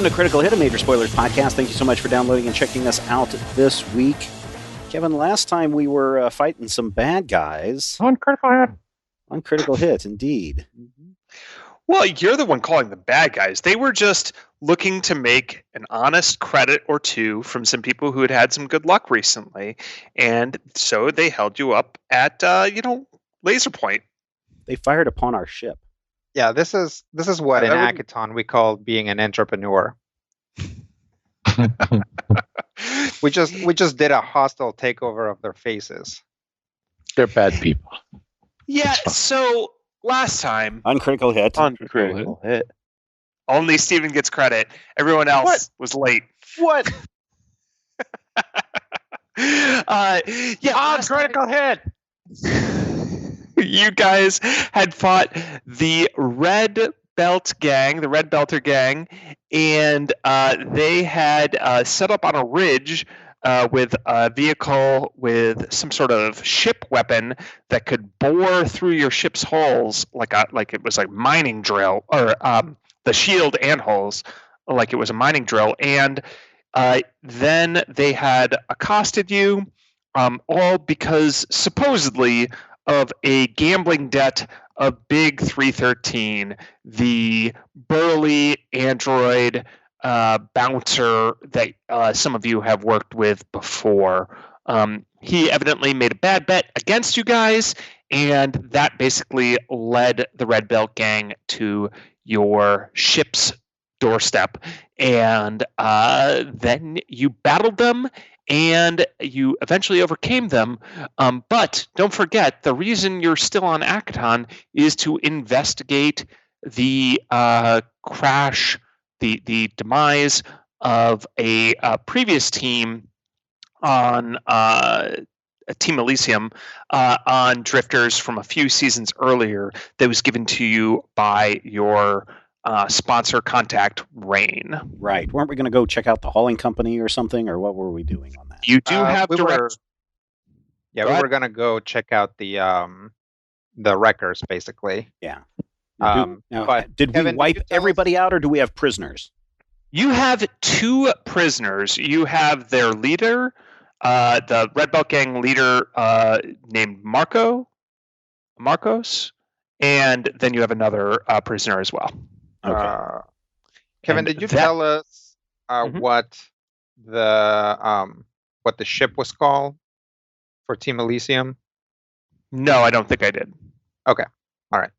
to Critical Hit, a Major Spoilers podcast. Thank you so much for downloading and checking us out this week. Kevin, last time we were fighting some bad guys. On Critical Hit. On Critical Hit, indeed. Well, you're the one calling them bad guys. They were just looking to make an honest credit or two from some people who had had some good luck recently. And so they held you up at, laser point. They fired upon our ship. Yeah, this is what in Hackathon we call being an entrepreneur. we just did a hostile takeover of their faces. They're bad people. Yeah, so last time on Critical Hit. Only Steven gets credit. Everyone else was late. What? On Critical Hit. You guys had fought the Red Belter gang, and they had set up on a ridge with a vehicle with some sort of ship weapon that could bore through your ship's hulls like it was a mining drill, or the shield and hulls like it was a mining drill. And then they had accosted you, all because supposedly of a gambling debt of Big 313, the burly android bouncer that some of you have worked with before. He evidently made a bad bet against you guys, and that basically led the Red Belt gang to your ship's doorstep. And then you battled them, and you eventually overcame them. But don't forget, the reason you're still on Hackathon is to investigate the crash, the demise of a previous team on Team Elysium on Drifters from a few seasons earlier that was given to you by your sponsor contact, Rain. Right. Weren't we going to go check out the hauling company or something, or what were we doing on that? You do have direct... we were going to go check out the wreckers, basically. Yeah. But did Kevin, we wipe everybody out, or do we have prisoners? You have two prisoners. You have their leader, the Red Belt Gang leader named Marcos, and then you have another prisoner as well. Okay. Kevin, did you tell us what the ship was called for Team Elysium? No, I don't think I did. Okay. All right.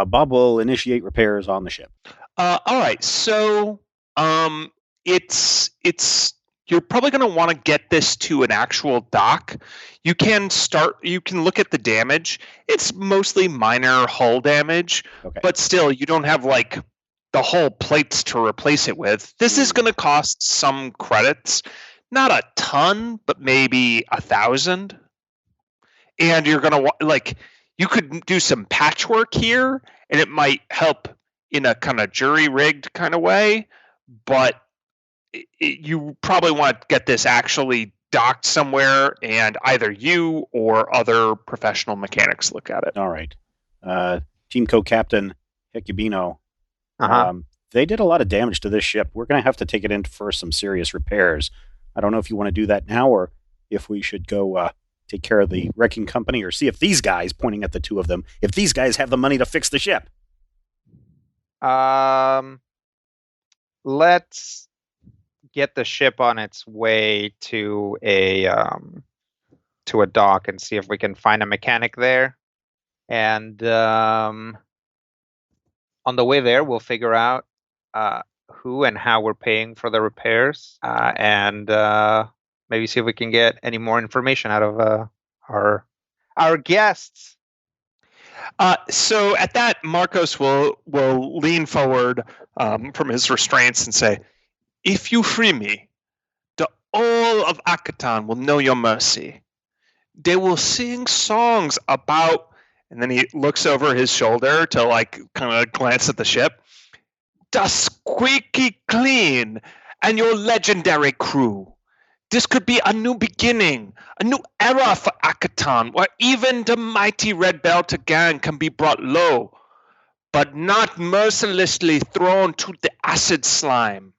Bob will initiate repairs on the ship. All right. So it's you're probably going to want to get this to an actual dock. You can look at the damage. It's mostly minor hull damage, but still, you don't have like the whole plates to replace it with. This is going to cost some credits, not a ton, but maybe 1,000. And you're going to you could do some patchwork here, and it might help in a kind of jury-rigged kind of way, but you probably want to get this actually docked somewhere, and either you or other professional mechanics look at it. All right. Team co-captain Hecubino, they did a lot of damage to this ship. We're going to have to take it in for some serious repairs. I don't know if you want to do that now, or if we should go take care of the wrecking company, or see if these guys, pointing at the two of them, if these guys have the money to fix the ship. Let's get the ship on its way to a dock and see if we can find a mechanic there. And on the way there, we'll figure out who and how we're paying for the repairs, and maybe see if we can get any more information out of our guests. So at that, Marcos will lean forward from his restraints and say, "If you free me, the all of Hackathon will know your mercy. They will sing songs about," and then he looks over his shoulder to kind of glance at the ship, "the squeaky clean and your legendary crew. This could be a new beginning, a new era for Hackathon, where even the mighty Red Belt gang can be brought low. but not mercilessly thrown to the acid slime.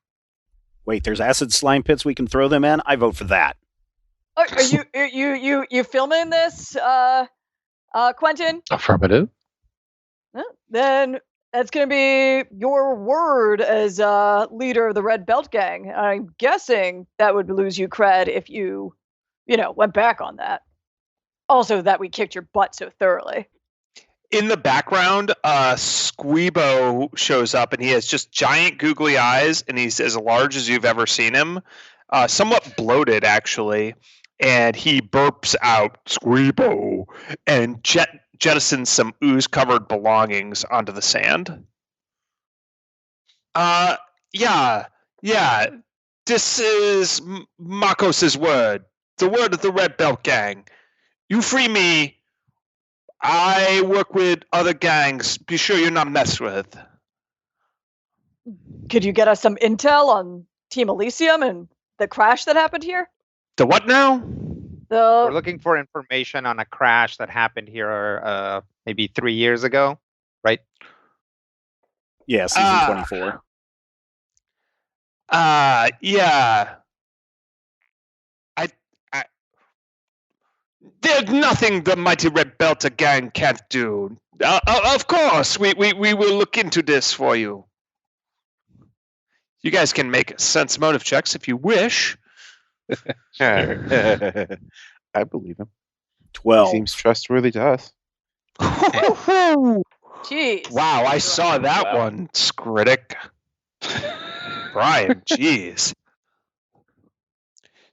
Wait, there's acid slime pits we can throw them in? I vote for that. Are you filming this, Quentin? Affirmative. Then that's going to be your word as leader of the Red Belt Gang. I'm guessing that would lose you cred if you went back on that. Also, that we kicked your butt so thoroughly. In the background, Squeebo shows up, and he has just giant googly eyes, and he's as large as you've ever seen him. Somewhat bloated, actually. And he burps out, Squeebo, and jettisons some ooze-covered belongings onto the sand. Yeah. This is Marcos's word. The word of the Red Belt Gang. You free me, I work with other gangs. Be sure you're not messed with. Could you get us some intel on Team Elysium and the crash that happened here? The what now? We're looking for information on a crash that happened here maybe 3 years ago, right? Yeah, season 24. Yeah. There's nothing the mighty Red Belter gang can't do. Of course, we will look into this for you. You guys can make sense motive checks if you wish. I believe him. 12. Seems trustworthy to us. Jeez. Wow, I saw that one, Skritic. Brian, jeez.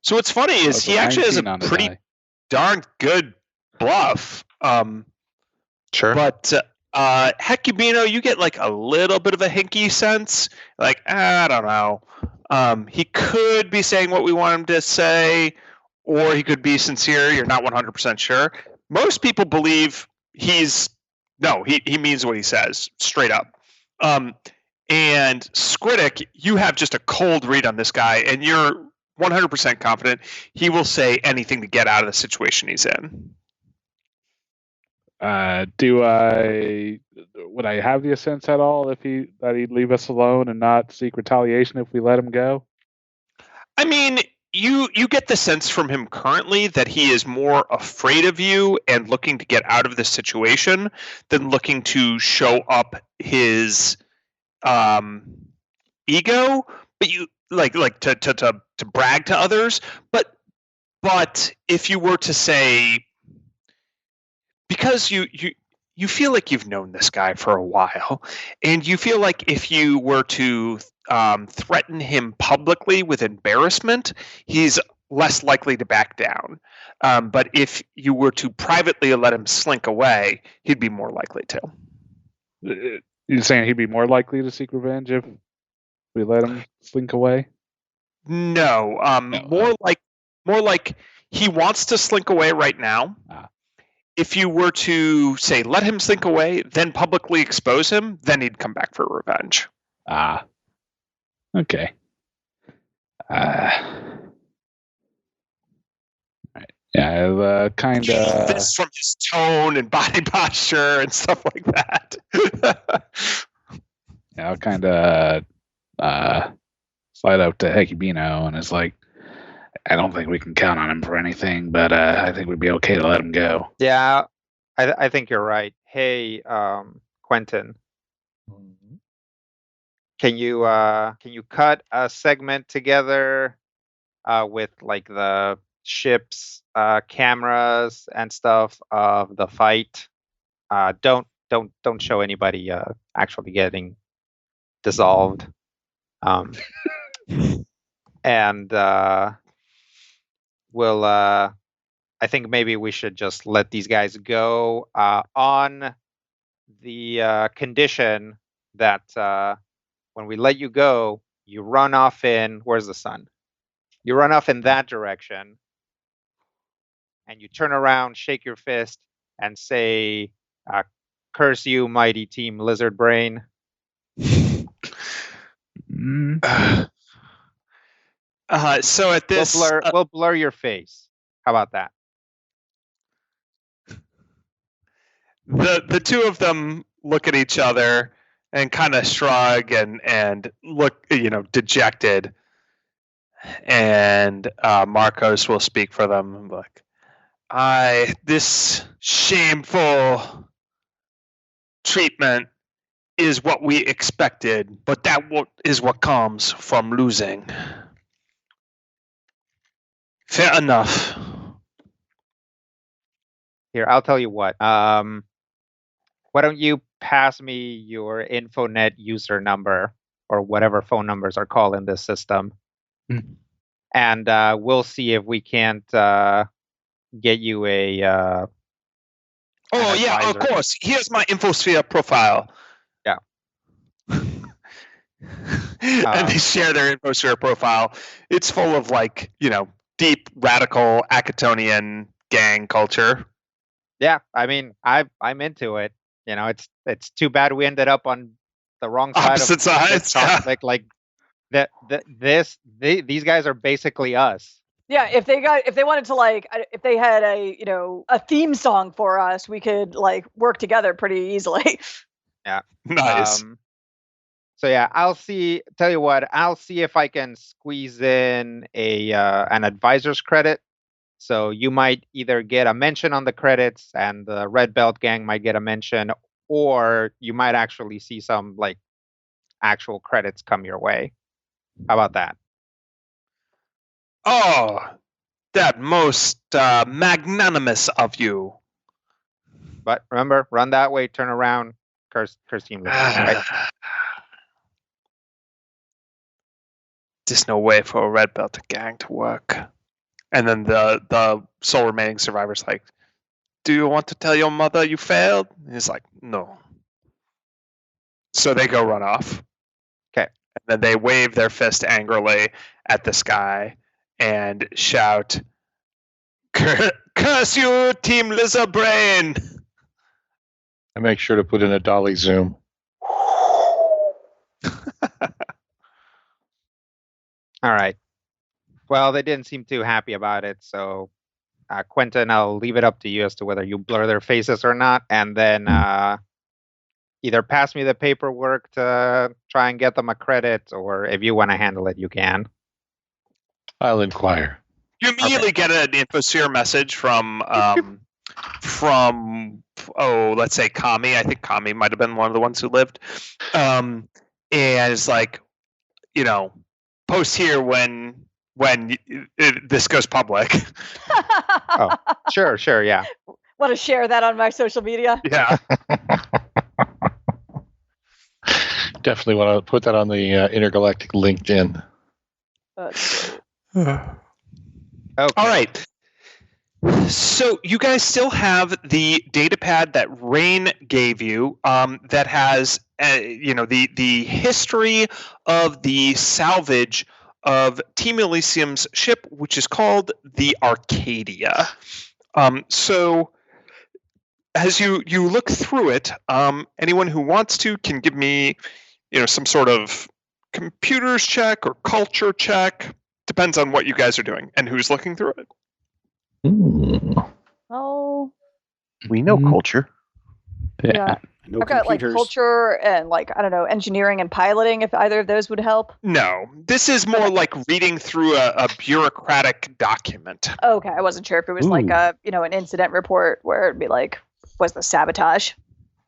So what's funny is he actually has a pretty darn good bluff. Sure. But Hecubino, you get like a little bit of a hinky sense. Like, I don't know. He could be saying what we want him to say, or he could be sincere. You're not 100% sure. Most people believe he means what he says, straight up. And Skritic, you have just a cold read on this guy, and you're 100% confident he will say anything to get out of the situation he's in. Would I have the sense at all that he'd leave us alone and not seek retaliation if we let him go? I mean, you get the sense from him currently that he is more afraid of you and looking to get out of this situation than looking to show up his ego, but you like to brag to others. But if you were to say, because you feel like you've known this guy for a while, and you feel like if you were to threaten him publicly with embarrassment, he's less likely to back down. But if you were to privately let him slink away, he'd be more likely to. You're saying he'd be more likely to seek revenge if we let him slink away? No, more like he wants to slink away right now. If you were to say, let him slink away, then publicly expose him, then he'd come back for revenge. Okay. Yeah, kind of. This from his tone and body posture and stuff like that. Yeah, I'll kind of slide up to Hecubino and it's like, I don't think we can count on him for anything, but I think we'd be okay to let him go. Yeah, I think you're right. Hey, Quentin, can you cut a segment together with like the ship's cameras and stuff of the fight? Don't show anybody actually getting dissolved. And we'll I think maybe we should just let these guys go on the condition that when we let you go, you run off in, where's the sun? You run off in that direction and you turn around, shake your fist and say, curse you, mighty team lizard brain. So at this, we'll blur your face. How about that? The two of them look at each other and kind of shrug and look, dejected. And Marcos will speak for them. Like, this shameful treatment is what we expected, but that is what comes from losing. Fair enough. Here, I'll tell you what. Why don't you pass me your Infonet user number or whatever phone numbers are called in this system, and we'll see if we can't get you a. Oh yeah, of course. Here's my InfoSphere profile. Yeah. And they share their InfoSphere profile. It's full of deep radical Acatonian gang culture. Yeah, I mean, I'm into it. It's too bad we ended up on the wrong side Opposite of sides. this conflict. Like these guys are basically us. Yeah, if they wanted to if they had a theme song for us, we could work together pretty easily. Yeah. Nice. So yeah, I'll see if I can squeeze in an advisor's credit. So you might either get a mention on the credits and the Red Belt Gang might get a mention, or you might actually see some actual credits come your way. How about that? Oh, that most magnanimous of you. But remember, run that way, turn around, curse team listeners, right? There's no way for a Red Belt Gang to work. And then the sole remaining survivor's like, do you want to tell your mother you failed? And he's like, no. So they go run off. Okay. And then they wave their fist angrily at the sky and shout, curse you, Team Lizard Brain! I make sure to put in a dolly zoom. All right. Well, they didn't seem too happy about it, so Quentin, I'll leave it up to you as to whether you blur their faces or not, and then either pass me the paperwork to try and get them a credit, or if you want to handle it, you can. I'll inquire. You immediately get an InfoSphere message from let's say Kami. I think Kami might have been one of the ones who lived. And it's like, post here when this goes public. Oh, sure, yeah. Want to share that on my social media? Yeah. Definitely want to put that on the intergalactic LinkedIn. Okay. All right. So you guys still have the data pad that Rain gave you that has the history of the salvage of Team Elysium's ship, which is called the Arcadia. So as you look through it, anyone who wants to can give me some sort of computers check or culture check. Depends on what you guys are doing and who's looking through it. Oh. We know culture. Yeah. I've got culture and engineering and piloting, if either of those would help. No, this is more like reading through a bureaucratic document. Okay, I wasn't sure if it was an incident report where it'd be was the sabotage.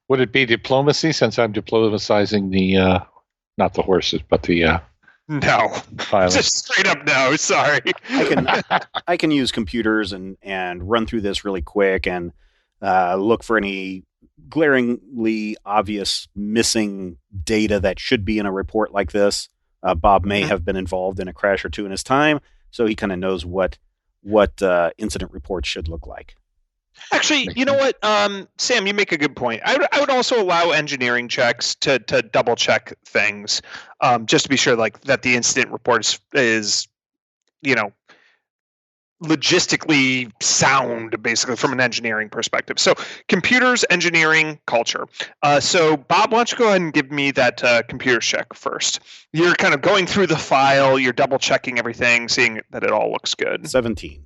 Would it be diplomacy, since I'm diplomatizing the not the horses, but the no, pilots? Just straight up no. Sorry. I can use computers and run through this really quick and look for any glaringly obvious missing data that should be in a report like this. Bob may have been involved in a crash or two in his time, so he kind of knows what incident reports should look like. Actually, you know what, Sam, you make a good point. I would also allow engineering checks to double check things, just to be sure that the incident report is logistically sound, basically, from an engineering perspective. So computers, engineering, culture. So Bob, why don't you go ahead and give me that computer check first? You're kind of going through the file, you're double checking everything, seeing that it all looks good. 17.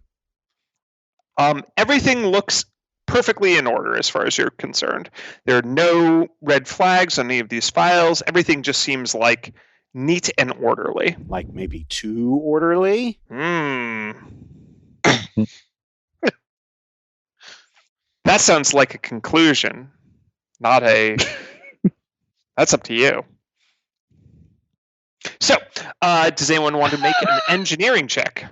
Everything looks perfectly in order as far as you're concerned. There are no red flags on any of these files. Everything just seems like neat and orderly. Like maybe too orderly? That sounds like a conclusion, not a... That's up to you. So, does anyone want to make an engineering check?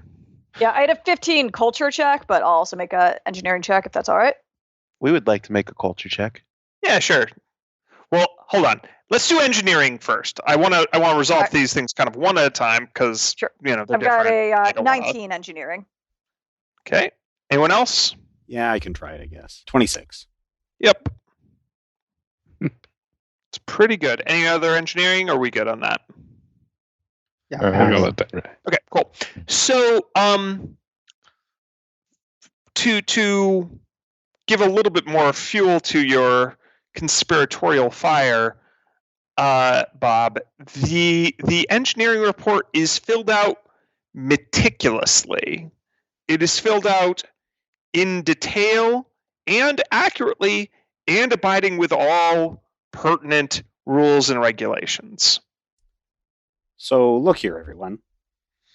Yeah, I had a 15 culture check, but I'll also make an engineering check if that's all right. We would like to make a culture check. Yeah, sure. Well, hold on. Let's do engineering first. I want to resolve these things kind of one at a time because they're I've got different. a 19 engineering. Okay. Anyone else? Yeah, I can try it, I guess. 26. Yep. It's pretty good. Any other engineering? Or are we good on that? Yeah. I'll go with that. Okay, cool. So, to give a little bit more fuel to your conspiratorial fire, Bob, the engineering report is filled out meticulously. It is filled out in detail and accurately and abiding with all pertinent rules and regulations. So look here, everyone.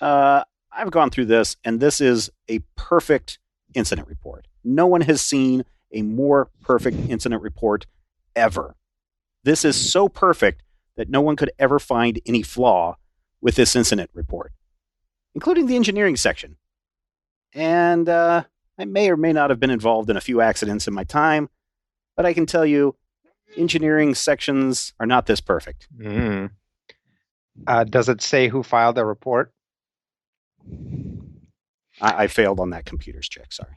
I've gone through this, and this is a perfect incident report. No one has seen a more perfect incident report ever. This is so perfect that no one could ever find any flaw with this incident report, including the engineering section. And I may or may not have been involved in a few accidents in my time, but I can tell you, engineering sections are not this perfect. Does it say who filed the report? I failed on that computer's check, sorry.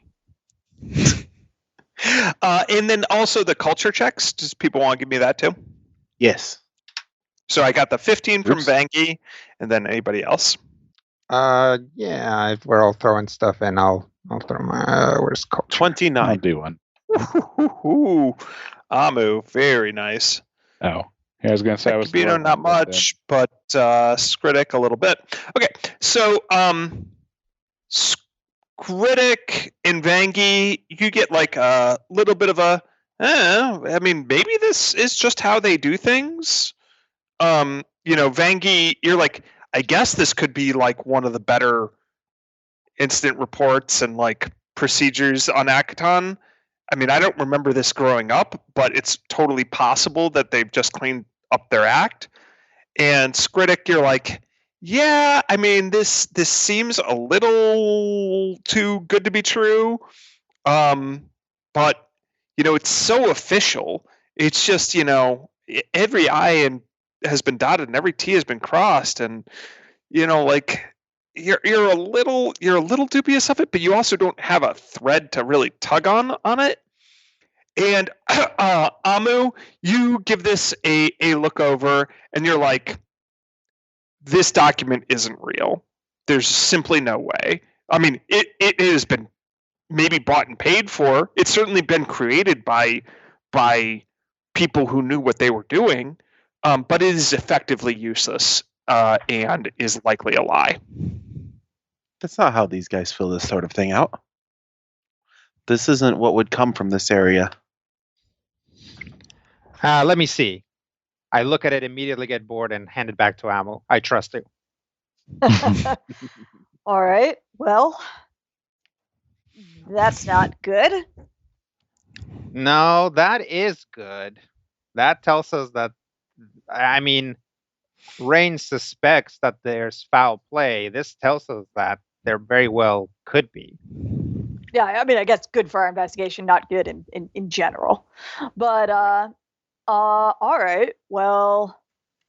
And then also the culture checks. Does people want to give me that too? Yes. So I got the 15 from Vanky, and then anybody else? Yeah, if we're all throwing stuff in, I'll throw my, where's culture? 29. I'll do one. Ooh, Amu, very nice. Oh, yeah, I was going to say I was... Kabino, not much, but Skritic a little bit. Okay, so Skritic and Vangi, you get like a little bit of a, I mean, maybe this is just how they do things. Vangi, you're like, I guess this could be like one of the better incident reports and like procedures on Akaton. I mean, I don't remember this growing up, but it's totally possible that they've just cleaned up their act. And Skritic, you're like, yeah, I mean, this seems a little too good to be true. But, it's so official. It's just, every I has been dotted and every T has been crossed. And, like, you're a little dubious of it, but you also don't have a thread to really tug on it. And Amu, you give this a look over, and you're like, this document isn't real. There's simply no way. I mean, it has been maybe bought and paid for. It's certainly been created by people who knew what they were doing, but it is effectively useless and is likely a lie. That's not how these guys fill this sort of thing out. This isn't what would come from this area. Let me see. I look at it, immediately get bored, and hand it back to Amu. I trust you. All right. Well, that's not good. No, that is good. That tells us that, I mean, Rain suspects that there's foul play. This tells us that there very well could be. Yeah, I mean, I guess good for our investigation, not good in general. But, all right. Well,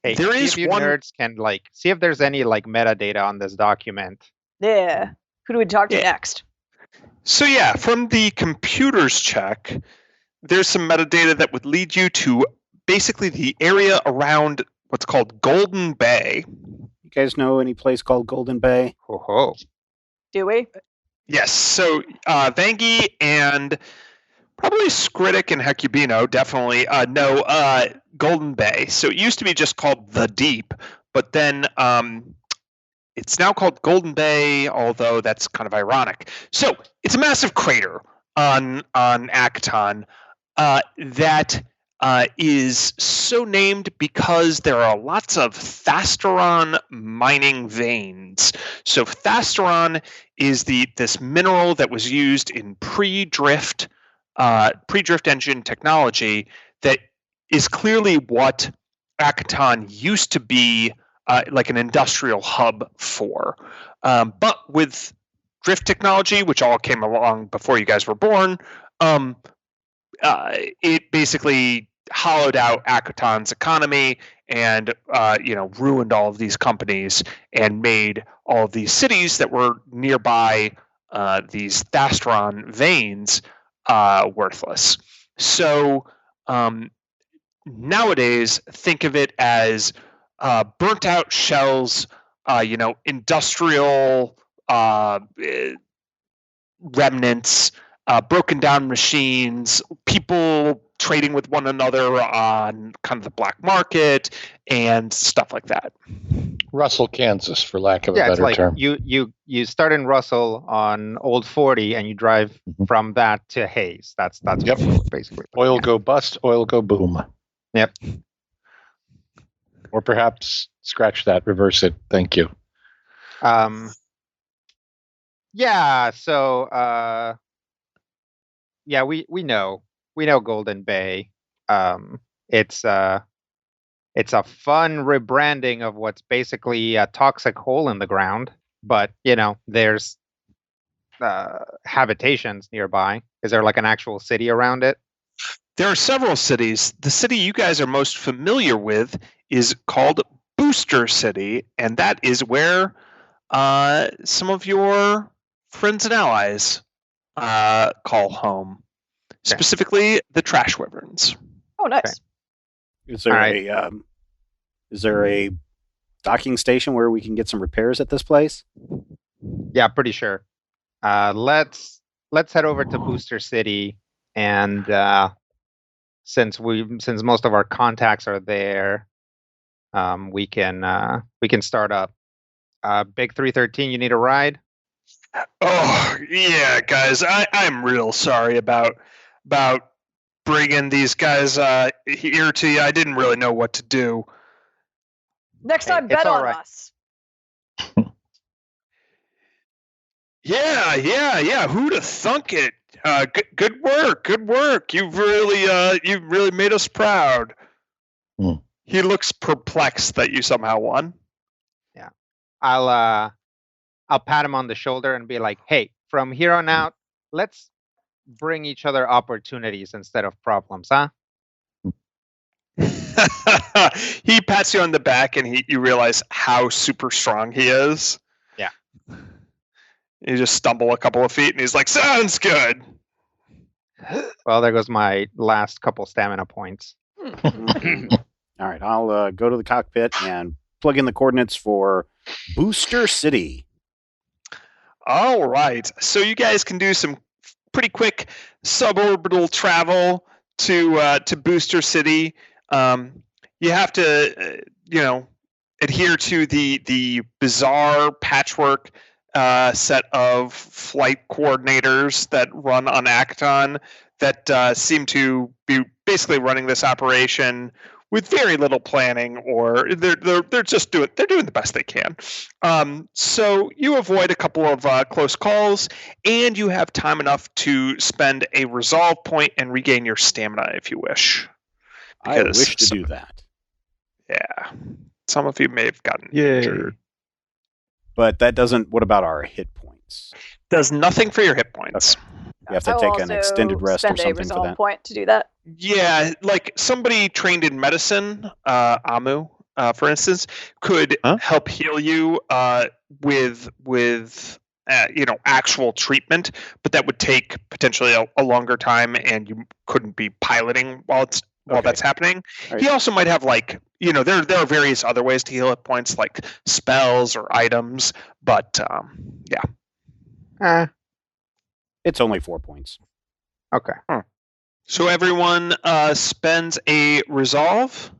hey, there see is if you one... nerds can see if there's any metadata on this document. Yeah. Who do we talk to next? So yeah, from the computer's check, there's some metadata that would lead you to basically the area around what's called Golden Bay. You guys know any place called Golden Bay? Oh. Do we? Yes. So Vangi and probably Skritic and Hecubino definitely know Golden Bay. So it used to be just called the Deep, but then it's now called Golden Bay, although that's kind of ironic. So it's a massive crater on Akaton that is so named because there are lots of Thasteron mining veins. So Thasteron is this mineral that was used in pre-drift engine technology that is clearly what Akaton used to be like an industrial hub for. But with drift technology, which all came along before you guys were born, it basically hollowed out Akaton's economy and ruined all of these companies and made all of these cities that were nearby these Thastron veins worthless. So nowadays, think of it as burnt out shells, industrial remnants, broken down machines, people trading with one another on kind of the black market and stuff like that. Russell, Kansas, for lack of a Yeah, it's better like term. you start in Russell on Old 40 and you drive from that to Hayes. That's Yep. what we're basically. Oil go bust, oil go boom. Yep. Or perhaps scratch that, reverse it. Thank you. Yeah. So. Yeah, we know Golden Bay. It's a fun rebranding of what's basically a toxic hole in the ground, but there's habitations nearby. Is there like an actual city around it? There are several cities. The city you guys are most familiar with is called Booster City, and that is where some of your friends and allies call home. Specifically, the Trash Wyverns. Oh, nice. Okay. Is there a docking station where we can get some repairs at this place? Yeah, pretty sure. Let's head over to Booster City, and since most of our contacts are there, we can start up. Big 313, you need a ride? Oh yeah, guys, I'm real sorry about bringing these guys here to you. I didn't really know what to do. Next time, bet on us. Yeah. Who'd have thunk it? Good work. You've really made us proud. He looks perplexed that you somehow won. Yeah, I'll pat him on the shoulder and be like, "Hey, from here on out, let's bring each other opportunities instead of problems, huh?" He pats you on the back, and you realize how super strong he is. Yeah. You just stumble a couple of feet, and he's like, "Sounds good." Well, there goes my last couple stamina points. All right, I'll go to the cockpit and plug in the coordinates for Booster City. All right, so you guys can do some pretty quick suborbital travel to Booster City. You have to, adhere to the bizarre patchwork set of flight coordinators that run on Akaton that seem to be basically running this operation with very little planning, or they're just doing the best they can. So you avoid a couple of close calls, and you have time enough to spend a resolve point and regain your stamina if you wish. I wish to do that. Yeah, some of you may have gotten injured. But that doesn't. What about our hit points? Does nothing for your hit points. Okay. You have to take an extended rest or something for that. Point to do that. Yeah, like somebody trained in medicine, Amu, for instance, could help heal you with actual treatment, but that would take potentially a longer time, and you couldn't be piloting while that's happening. Right. He also might have there are various other ways to heal hit points, like spells or items, but yeah. It's only 4 points. Okay. So everyone spends a resolve,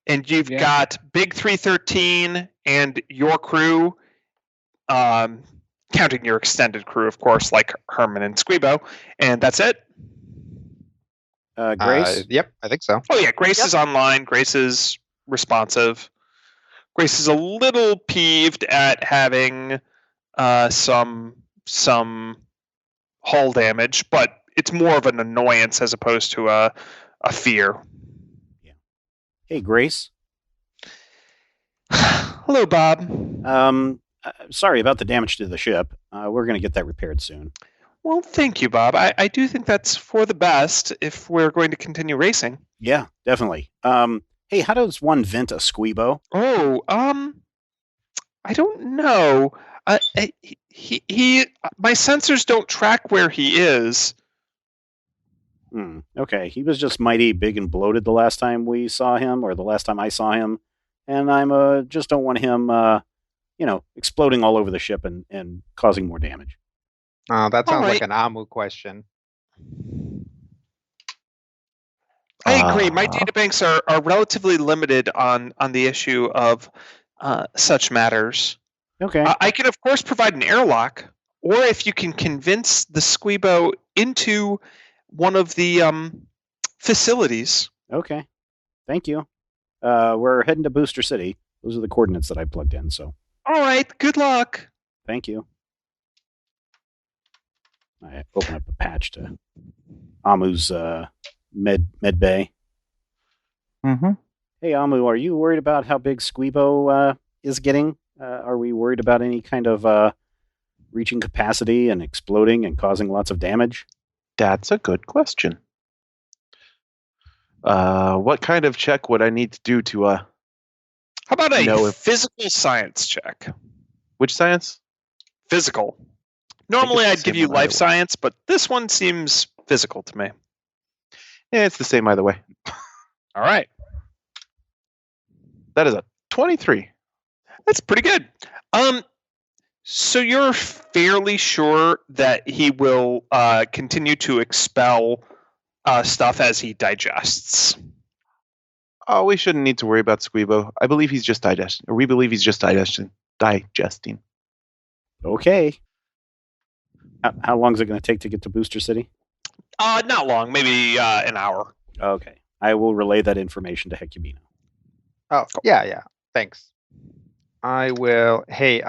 and you've got Big 313 and your crew counting your extended crew, of course, like Herman and Squeebo. And that's it. Grace? Yep, I think so. Oh, yeah, Grace is online. Grace is responsive. Grace is a little peeved at having some hull damage, but it's more of an annoyance as opposed to a fear. Yeah. Hey, Grace. Hello, Bob. Sorry about the damage to the ship. We're going to get that repaired soon. Well, thank you, Bob. I do think that's for the best if we're going to continue racing. Yeah, definitely. Hey, how does one vent a Squeebo? Oh, I don't know. He my sensors don't track where he is. Okay, he was just mighty big and bloated the last time we saw him, or the last time I saw him, and I'm just don't want him, exploding all over the ship and causing more damage. Oh, that sounds All like an Amu question. I agree. My databanks are relatively limited on the issue of such matters. Okay. I can, of course, provide an airlock, or if you can convince the Squeebo into one of the facilities. Okay. Thank you. We're heading to Booster City. Those are the coordinates that I plugged in, so. All right. Good luck. Thank you. I open up a patch to Amu's med bay. Mm-hmm. Hey, Amu, are you worried about how big Squeebo is getting? Are we worried about any kind of reaching capacity and exploding and causing lots of damage? That's a good question. What kind of check would I need to do to How about a know if- physical science check? which science? Physical. Normally, the I'd give same you one either life way. science, but this one seems physical to me. Yeah, it's the same either way. All right. That is a 23. That's pretty good. So you're fairly sure that he will continue to expel stuff as he digests. Oh, we shouldn't need to worry about Squeebo. I believe he's just digesting. Or we believe he's just digesting. Okay. How long is it going to take to get to Booster City? Not long, maybe an hour. Okay. I will relay that information to Hecubino. Oh, yeah. Thanks. I will. Hey,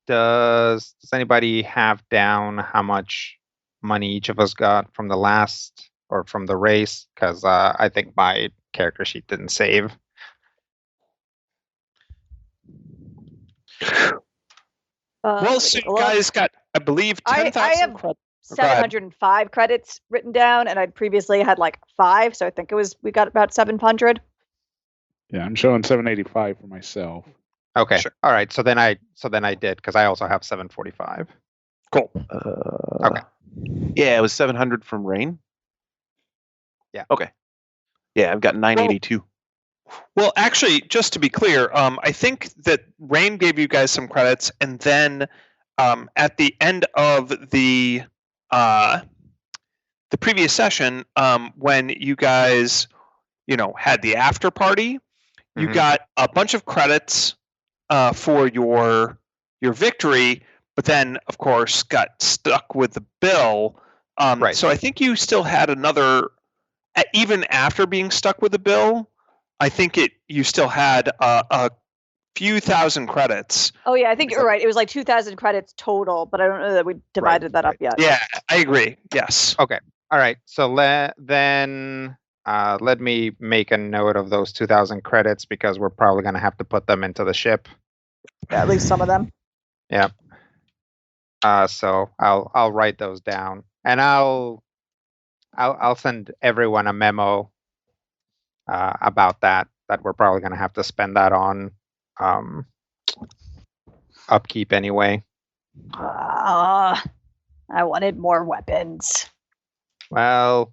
does anybody have down how much money each of us got from the last or from the race? Because I think my character sheet didn't save. Well, so you guys got, I believe, 10,000 I have credits. 705 credits written down, and I'd previously had like 5, so I think we got about 700. Yeah, I'm showing 785 for myself. Okay. Sure. All right. So then I did because I also have 745. Cool. Okay. Yeah, it was 700 from Rain. Yeah. Okay. Yeah, I've got 982. Well, actually, just to be clear, I think that Rain gave you guys some credits, and then at the end of the previous session, when you guys, had the after party, you got a bunch of credits for your victory, but then, of course, got stuck with the bill. Right. So I think you still had another, even after being stuck with the bill, I think you still had a few thousand credits. Oh yeah, I think you're right. It was like 2,000 credits total, but I don't know that we divided that up yet. Yeah, I agree. Yes. Okay. All right. So let me make a note of those 2,000 credits because we're probably going to have to put them into the ship. Yeah, at least some of them. Yeah. So I'll write those down, and I'll send everyone a memo about that we're probably going to have to spend that on upkeep anyway. I wanted more weapons. Well,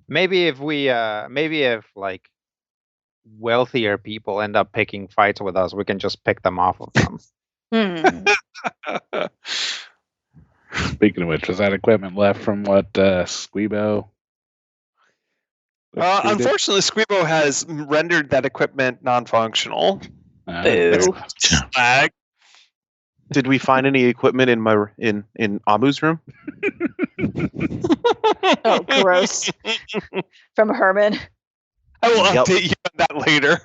maybe if like wealthier people end up picking fights with us, we can just pick them off of them. Speaking of which, was that equipment left from what Squeebo? Unfortunately, Squeebo has rendered that equipment non-functional. Boo. Flag. Did we find any equipment in Amu's room? Oh, gross. From Herman. I will Yep. update you on that later.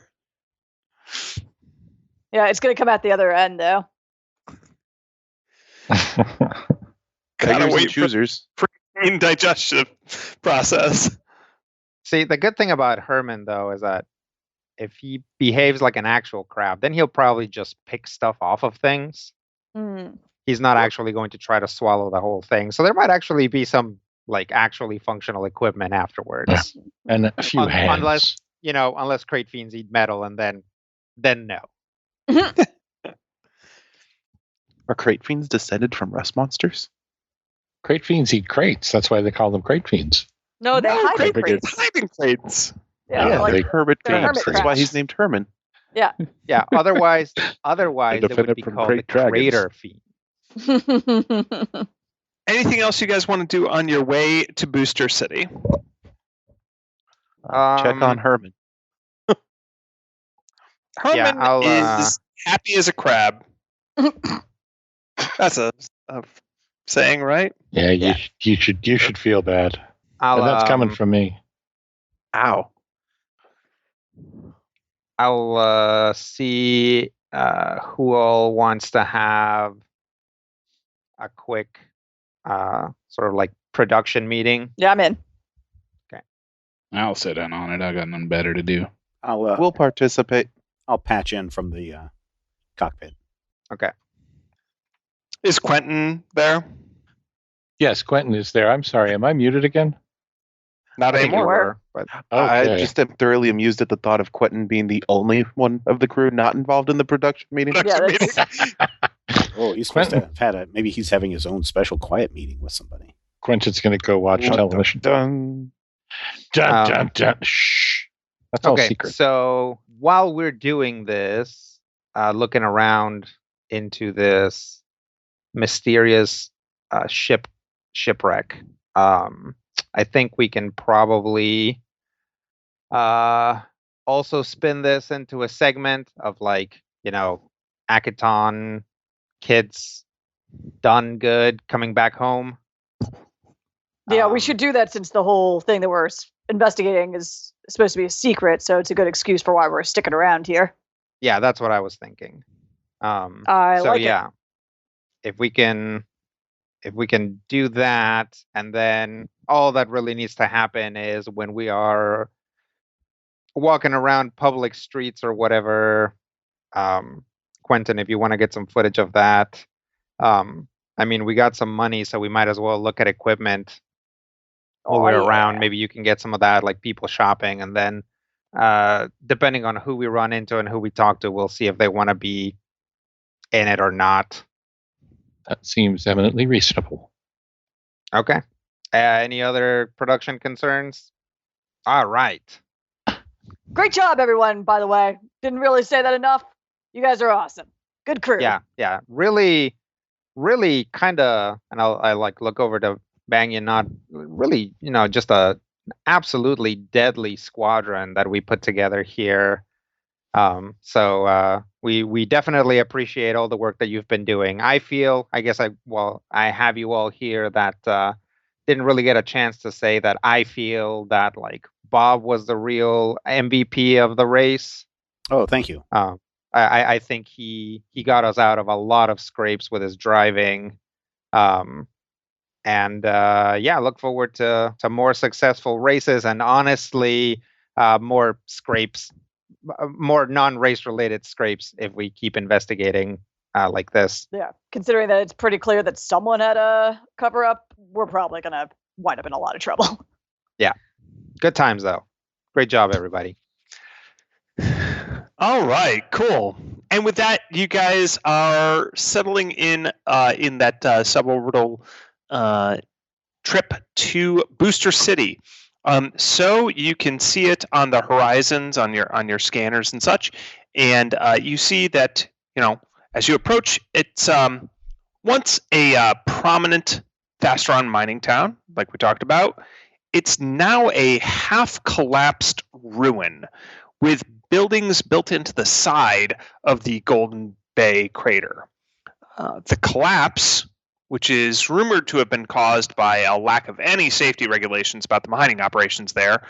Yeah, it's going to come out the other end, though. Gotta Beggars and wait for choosers. the digestion process. See, the good thing about Herman, though, is that if he behaves like an actual crab, then he'll probably just pick stuff off of things. Mm. He's not actually going to try to swallow the whole thing. So there might actually be some like actually functional equipment afterwards. And a few hands. Unless crate fiends eat metal, and then no. Are crate fiends descended from rust monsters? Crate fiends eat crates. That's why they call them crate fiends. No, they hide in crate crates. hiding crates. Yeah, like, they- Hermit they're fiends. hermit That's why crabs. he's named Herman. Yeah. Otherwise it would defended be from called great the dragons. crater fiend. Anything else you guys want to do on your way to Booster City? Check on Herman. Herman I'll, is happy as a crab. That's a saying, right? Yeah, you should feel bad. I'll, And that's coming from me. Ow. I'll see who all wants to have a quick sort of like production meeting. Yeah, I'm in. I'll sit in on it. I got nothing better to do. We'll participate. I'll patch in from the cockpit. Okay. Is Quentin there? Yes, Quentin is there. I'm sorry. Am I muted again? Not I think you anymore. were, but I Okay. just am thoroughly amused at the thought of Quentin being the only one of the crew not involved in the production meeting. Yeah, that's, Oh, he's supposed to Quentin. have had maybe he's having his own special quiet meeting with somebody. Quentin's going to go watch Dun, television. dun. Dun, dun, dun. Shh. That's all okay. secret. So while we're doing this, looking around into this mysterious shipwreck, I think we can probably also spin this into a segment of like, Akaton kids done good coming back home. yeah, we should do that since the whole thing that we're investigating is supposed to be a secret, so it's a good excuse for why we're sticking around here. Yeah, that's what I was thinking. I So like yeah, if we can do that, and then all that really needs to happen is when we are walking around public streets or whatever, Quentin, if you want to get some footage of that. I mean, we got some money, so we might as well look at equipment while we're around. Maybe you can get some of that, like people shopping, and then depending on who we run into and who we talk to, we'll see if they want to be in it or not. That seems eminently reasonable. Okay. Any other production concerns? All right. Great job, everyone, by the way. Didn't really say that enough. You guys are awesome. Good crew. Yeah. Really, really kind of, and I like look over to Banyan, not really, just a absolutely deadly squadron that we put together here. So we definitely appreciate all the work that you've been doing. I have you all here that didn't really get a chance to say that I feel that like Bob was the real MVP of the race. Oh, thank you. I think he got us out of a lot of scrapes with his driving. Look forward to more successful races, and honestly, more scrapes, more non-race related scrapes if we keep investigating like this. Yeah, considering that it's pretty clear that someone had a cover up, we're probably going to wind up in a lot of trouble. Yeah. Good times, though. Great job, everybody. All right, cool. And with that, you guys are settling in that suborbital trip to Booster City. So you can see it on the horizons on your scanners and such, and you see that as you approach, it's once a prominent Thastron mining town, like we talked about. It's now a half-collapsed ruin with buildings built into the side of the Golden Bay crater. The collapse, which is rumored to have been caused by a lack of any safety regulations about the mining operations there,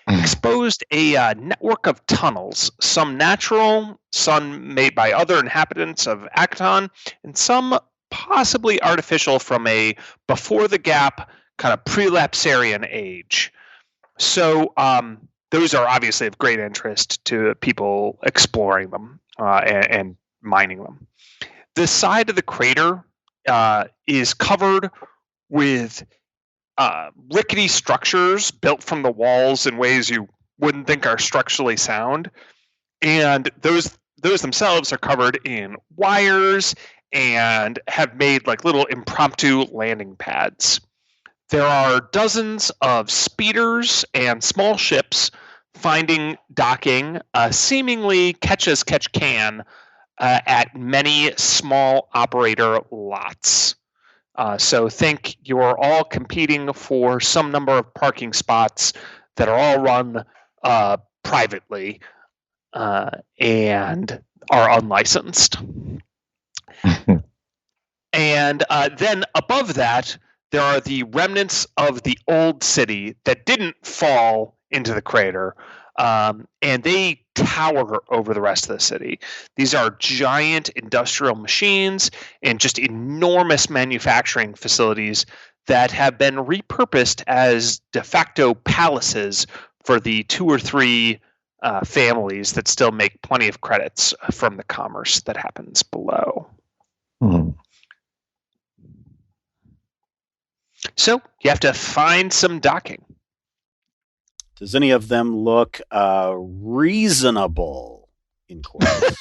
exposed a network of tunnels, some natural, some made by other inhabitants of Akaton, and some possibly artificial from a before the gap kind of prelapsarian age. So those are obviously of great interest to people exploring them and mining them. The side of the crater is covered with rickety structures built from the walls in ways you wouldn't think are structurally sound, and those themselves are covered in wires and have made like little impromptu landing pads. There are dozens of speeders and small ships finding docking, seemingly catch as catch can, at many small operator lots. So think you're all competing for some number of parking spots that are all run privately and are unlicensed. And then above that, there are the remnants of the old city that didn't fall into the crater, and they tower over the rest of the city. These are giant industrial machines and just enormous manufacturing facilities that have been repurposed as de facto palaces for the 2 or 3 families that still make plenty of credits from the commerce that happens below. So you have to find some docking. Does any of them look reasonable in quotes?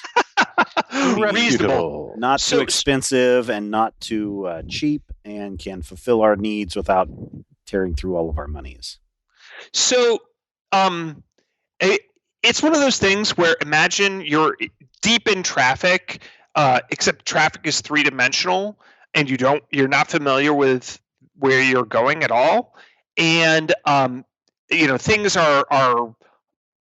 Reasonable. Not too expensive and not too cheap, and can fulfill our needs without tearing through all of our monies. So it's one of those things where imagine you're deep in traffic, except traffic is 3-dimensional, and you're not familiar with where you're going at all, and things are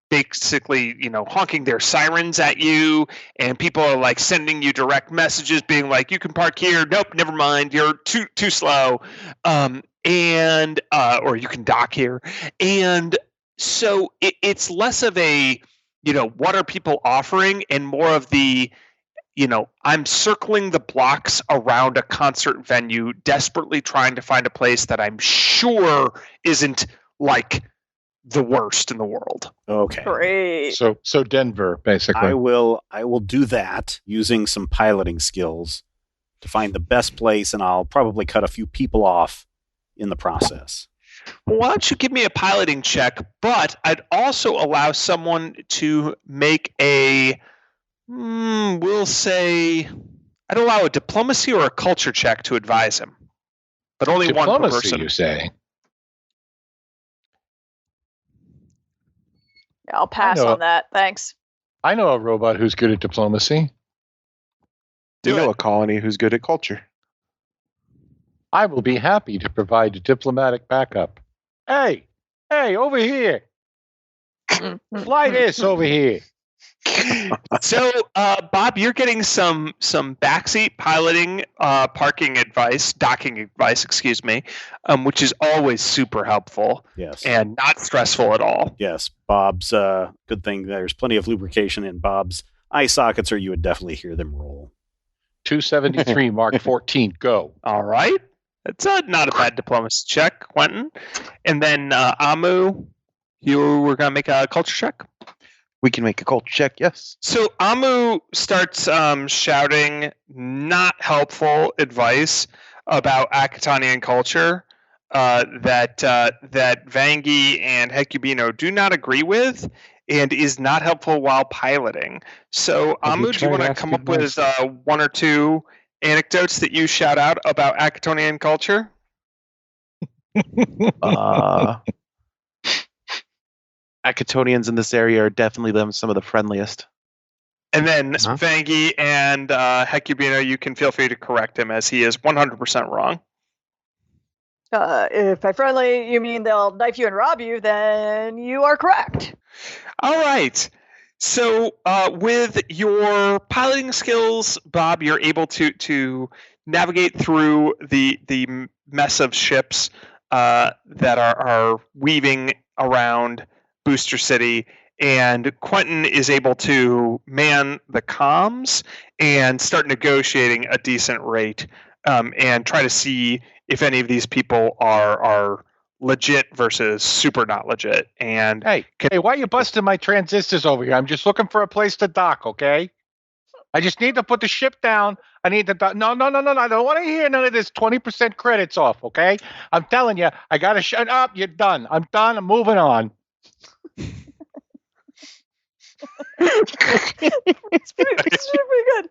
basically honking their sirens at you, and people are like sending you direct messages being like, you can park here, nope, never mind, you're too slow, and or you can dock here. And so it's less of a what are people offering and more of the I'm circling the blocks around a concert venue, desperately trying to find a place that I'm sure isn't like the worst in the world. Okay. Great. So Denver, basically. I will do that using some piloting skills to find the best place, and I'll probably cut a few people off in the process. Well, why don't you give me a piloting check, but I'd also allow someone to make a we'll say I'd allow a diplomacy or a culture check to advise him, but only one per person. You say? Yeah, I'll pass on that. Thanks. I know a robot who's good at diplomacy. You know a colony who's good at culture. I will be happy to provide a diplomatic backup. Hey, over here. Fly this over here. So, Bob, you're getting some backseat piloting, docking advice, excuse me, which is always super helpful. Yes. And not stressful at all. Yes. Bob's good thing there's plenty of lubrication in Bob's eye sockets, or you would definitely hear them roll. 273 Mark 14, go. All right. That's not a bad diplomacy check, Quentin. And then Amu, you were going to make a culture check? We can make a culture check, yes. So Amu starts shouting not helpful advice about Akatanian culture that Vangi and Hecubino do not agree with and is not helpful while piloting. So Amu, do you want to come up with 1 or 2 anecdotes that you shout out about Akatanian culture? Akatonians in this area are definitely some of the friendliest. And then Vangi and Hecubino, you can feel free to correct him as he is 100% wrong. If by friendly you mean they'll knife you and rob you, then you are correct. All right. So with your piloting skills, Bob, you're able to navigate through the mess of ships that are weaving around Booster City, and Quentin is able to man the comms and start negotiating a decent rate, and try to see if any of these people are legit versus super not legit. And Hey, why are you busting my transistors over here? I'm just looking for a place to dock, okay? I just need to put the ship down. I need to dock. No. I don't want to hear none of this 20% credits off, okay? I'm telling you, I got to shut up. You're done. I'm done. I'm moving on. It's pretty good.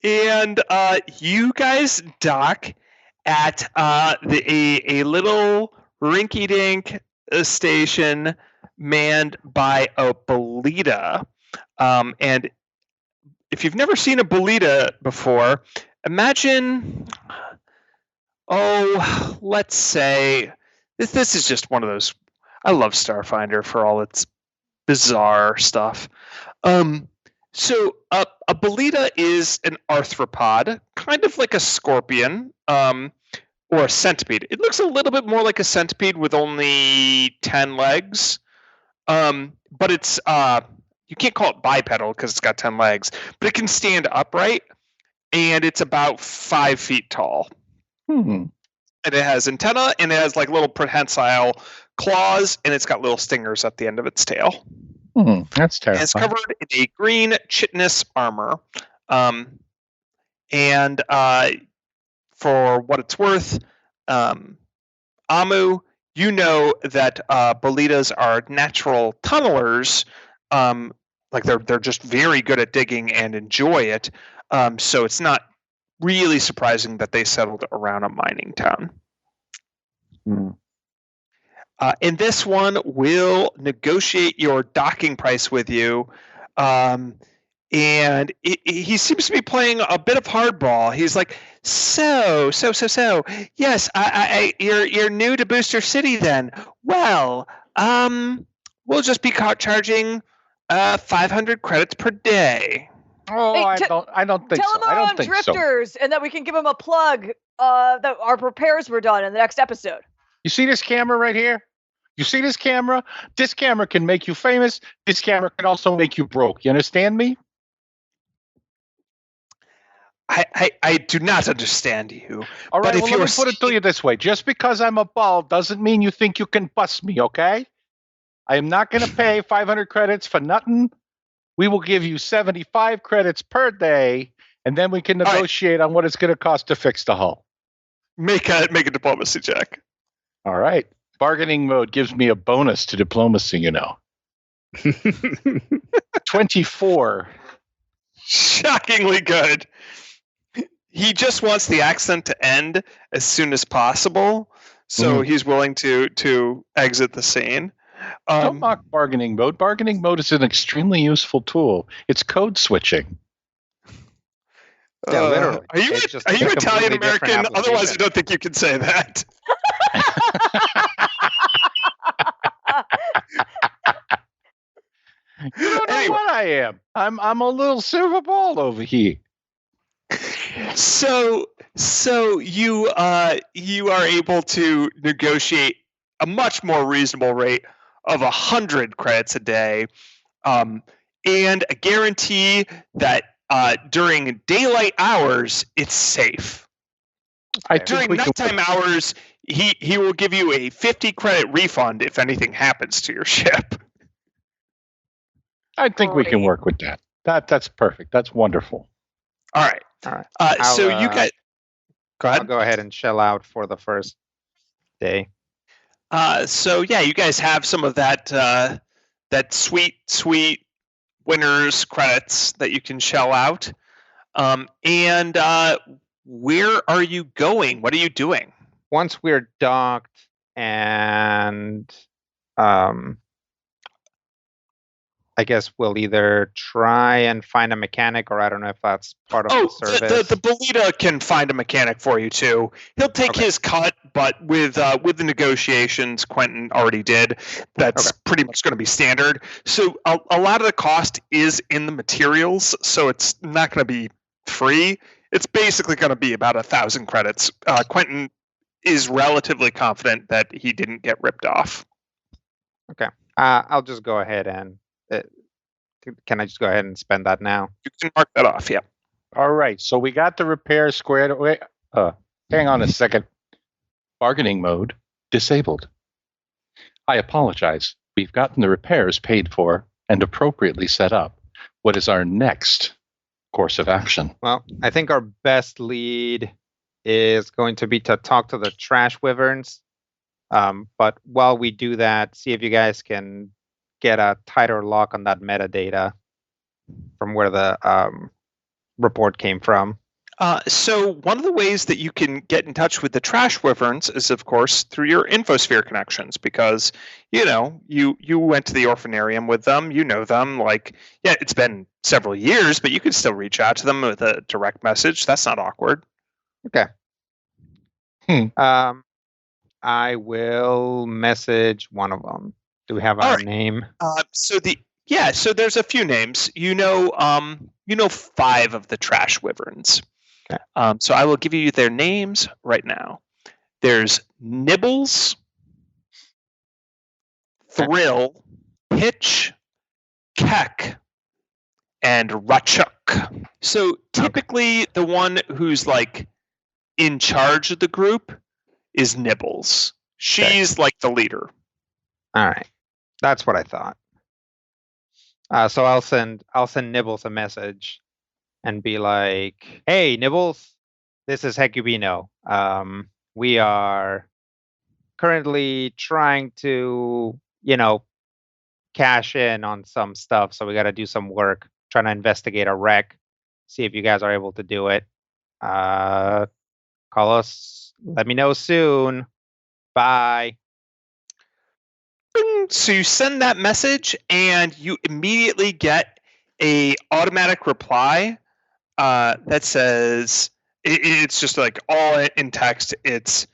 And you guys dock at a little rinky-dink station manned by a bolita. And if you've never seen a bolita before, imagine, let's say, this is just one of those. I love Starfinder for all its bizarre stuff. So a bolita is an arthropod, kind of like a scorpion, or a centipede. It looks a little bit more like a centipede with only 10 legs. But it's you can't call it bipedal because it's got 10 legs, but it can stand upright, and it's about 5 feet tall. And it has antenna, and it has like little prehensile claws, and it's got little stingers at the end of its tail. That's terrifying. And it's covered in a green chitinous armor. And for what it's worth, Amu, you know that bolitas are natural tunnelers. Like they're just very good at digging and enjoy it. So it's not really surprising that they settled around a mining town. And this one will negotiate your docking price with you. And he seems to be playing a bit of hardball. He's like, so. Yes, you're new to Booster City then. Well, we'll just be charging 500 credits per day. Oh, Hey, I don't think Tell so. them I we're don't on think Drifters, and that we can give them a plug that our repairs were done in the next episode. You see this camera right here? You see this camera? This camera can make you famous. This camera can also make you broke. You understand me? I do not understand you. All right, But well, if let me put it to you this way. Just because I'm a ball doesn't mean you think you can bust me, okay? I am not going to pay 500 credits for nothing. We will give you 75 credits per day, and then we can negotiate on what it's going to cost to fix the hull. Make a diplomacy check. All right. Bargaining mode gives me a bonus to diplomacy, 24. Shockingly good. He just wants the accent to end as soon as possible, so he's willing to exit the scene. Don't mock bargaining mode. Bargaining mode is an extremely useful tool. It's code switching. Yeah, literally. Are you It's just Italian a completely different American? Otherwise, I application. don't think you can say that. You don't know Anyway. what I am. I'm a little silver ball over here. So you are able to negotiate a much more reasonable rate of 100 credits a day, and a guarantee that during daylight hours it's safe. I think During we can nighttime hours, he will give you a 50 credit refund if anything happens to your ship. I think we can work with that. That's perfect. That's wonderful. All right. So you guys, go I'll ahead. go ahead and shell out for the first day. So yeah, you guys have some of that sweet winners credits that you can shell out. And where are you going? What are you doing? Once we're docked and I guess we'll either try and find a mechanic, or I don't know if that's part of the service. The Bolita can find a mechanic for you too. He'll take his cut, but with the negotiations Quentin already did, that's pretty much going to be standard. So a lot of the cost is in the materials, so it's not going to be free. It's basically going to be about 1,000 credits. Quentin is relatively confident that he didn't get ripped off. Okay, I'll just go ahead and. Can I just go ahead and spend that now? You can mark that off, yeah. All right, so we got the repairs squared away. Hang on a second. Bargaining mode disabled. I apologize. We've gotten the repairs paid for and appropriately set up. What is our next course of action? Well, I think our best lead is going to be to talk to the trash wyverns. But while we do that, see if you guys can get a tighter lock on that metadata from where the report came from. So one of the ways that you can get in touch with the trash wyverns is, of course, through your infosphere connections, because you went to the orphanarium with them, you know them. Like, yeah, it's been several years, but you can still reach out to them with a direct message. That's not awkward. Okay. I will message one of them. Do we have our name? So there's a few names. You know 5 of the trash wyverns. Okay. So I will give you their names right now. There's Nibbles, Thrill, Hitch, Keck, and Rachuk. So typically the one who's like in charge of the group is Nibbles. She's like the leader. All right. That's what I thought. So I'll send Nibbles a message and be like, "Hey, Nibbles, this is Hecubino. We are currently trying to, cash in on some stuff. So we got to do some work, trying to investigate a wreck. See if you guys are able to do it. Call us. Let me know soon. Bye." So you send that message, and you immediately get a automatic reply that says, it's just like all in text. It's,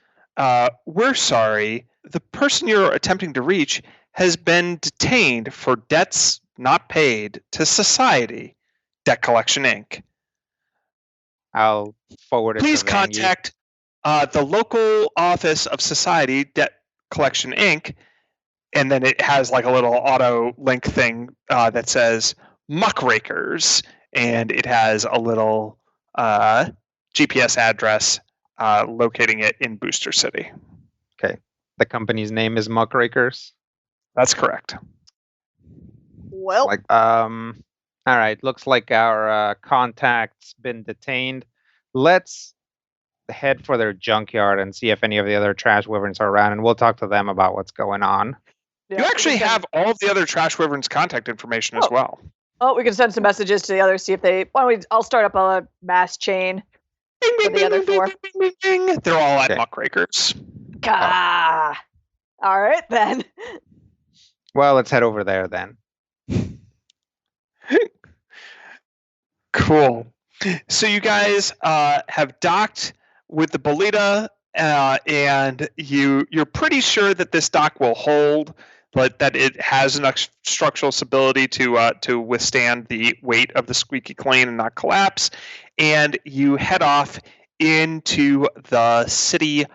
"We're sorry. The person you're attempting to reach has been detained for debts not paid to Society, Debt Collection Inc. I'll forward it. Please contact the local office of Society, Debt Collection Inc." And then it has like a little auto link thing that says Muckrakers, and it has a little GPS address locating it in Booster City. Okay. The company's name is Muckrakers? That's correct. Well, all right. Looks like our contact's been detained. Let's head for their junkyard and see if any of the other trash wyverns are around, and we'll talk to them about what's going on. You actually have all of the other trash wyverns' contact information as well. Oh, we can send some messages to the others, see if they. I'll start up a mass chain for the other 4. They're all at Muckrakers. All right then. Well, let's head over there then. Cool. So you guys have docked with the Bolita, and you're pretty sure that this dock will hold, but that it has enough structural stability to withstand the weight of the squeaky clean and not collapse. And you head off into the city,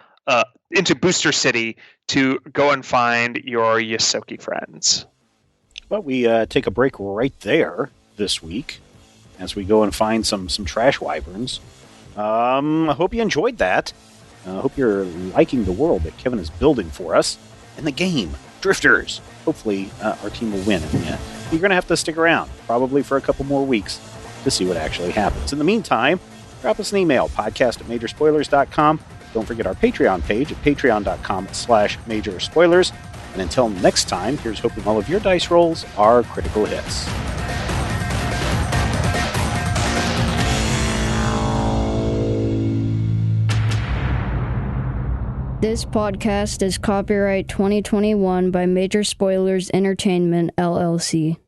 into Booster City, to go and find your Yosoki friends. Well, we take a break right there this week as we go and find some trash wyverns. I hope you enjoyed that. I hope you're liking the world that Kevin is building for us and the game. Drifters. Hopefully our team will win in the end. You're going to have to stick around, probably for a couple more weeks, to see what actually happens. In the meantime, drop us an email, podcast@majorspoilers.com. Don't forget our Patreon page at patreon.com/majorspoilers. And until next time, here's hoping all of your dice rolls are critical hits. This podcast is copyright 2021 by Major Spoilers Entertainment, LLC.